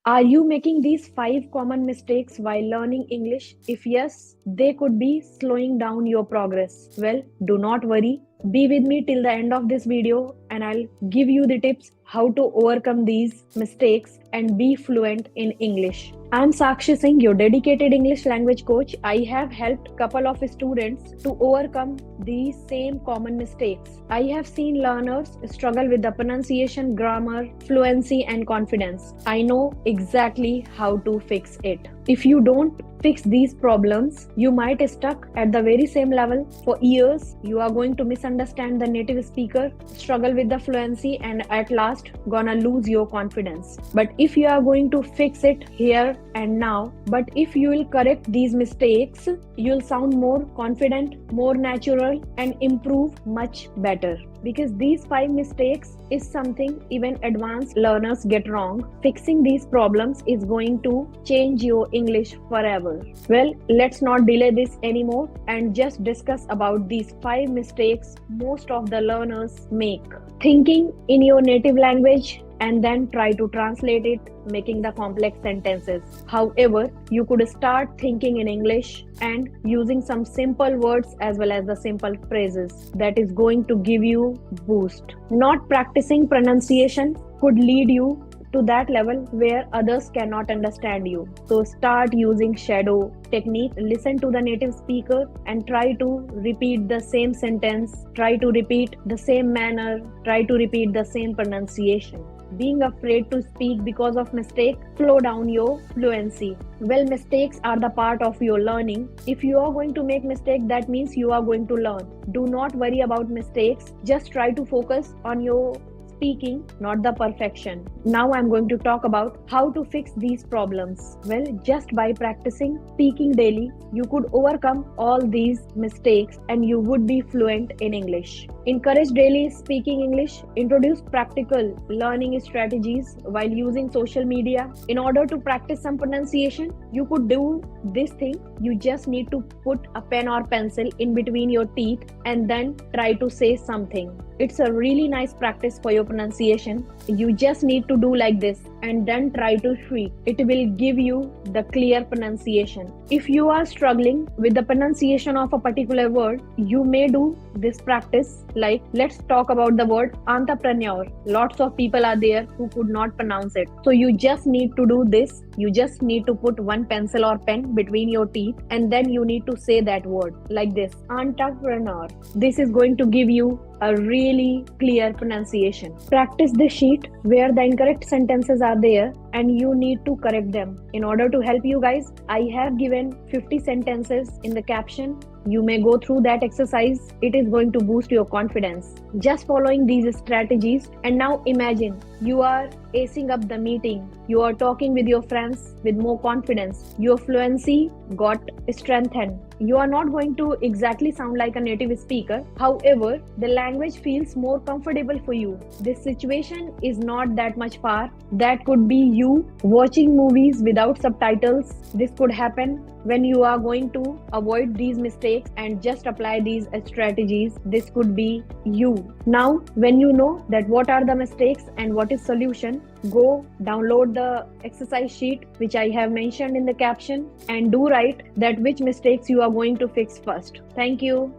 Are you making these 5 common mistakes while learning English? If yes, they could be slowing down your progress. Well, do not worry. Be with me till the end of this video and I'll give you the tips how to overcome these mistakes and be fluent in English. I'm Sakshi Singh, your dedicated English language coach. I have helped couple of students to overcome these same common mistakes. I have seen learners struggle with the pronunciation, grammar, fluency and confidence. I know exactly how to fix it. If you don't fix these problems, you might stuck at the very same level for years. You are going to misunderstand the native speaker, struggle with the fluency and at last gonna lose your confidence. But if you are going to fix it here and now, but if you will correct these mistakes, you'll sound more confident, more natural and improve much better. Because these 5 mistakes is something even advanced learners get wrong. Fixing these problems is going to change your English forever. Well, let's not delay this anymore and just discuss about these 5 mistakes most of the learners make. Thinking in your native language and then try to translate it, making the complex sentences. However, you could start thinking in English and using some simple words as well as the simple phrases. That is going to give you boost. Not practicing pronunciation could lead you to that level where others cannot understand you. So start using shadow technique. Listen to the native speaker and try to repeat the same sentence, try to repeat the same manner, try to repeat the same pronunciation. Being afraid to speak because of mistake slow down your fluency. Well, mistakes are the part of your learning. If you are going to make mistake, that means you are going to learn. Do not worry about mistakes. Just try to focus on your speaking, not the perfection. Now I'm going to talk about how to fix these problems. Well, just by practicing speaking daily, you could overcome all these mistakes and you would be fluent in English. Encourage daily speaking English. Introduce practical learning strategies while using social media. In order to practice some pronunciation, you could do this thing. You just need to put a pen or pencil in between your teeth and then try to say something. It's a really nice practice for your pronunciation. You just need to do like this and then try to shriek. It will give you the clear pronunciation. If you are struggling with the pronunciation of a particular word, you may do this practice. Like, let's talk about the word entrepreneur. Lots of people are there who could not pronounce it. So you just need to do this. You just need to put one pencil or pen between your teeth and then you need to say that word like this, entrepreneur. This is going to give you a really clear pronunciation. Practice the sheet where the incorrect sentences are there and you need to correct them. In order to help you guys, I have given 50 sentences in the caption. You may go through that exercise. It is going to boost your confidence. Just following these strategies. And now imagine you are acing up the meeting. You are talking with your friends with more confidence. Your fluency got strengthened. You are not going to exactly sound like a native speaker. However, the language feels more comfortable for you. This situation is not that much far. That could be you watching movies without subtitles. This could happen when you are going to avoid these mistakes and just apply these strategies. This could be you. Now, when you know that what are the mistakes and what is solution, go download the exercise sheet which I have mentioned in the caption and do write that which mistakes you are going to fix first. Thank you.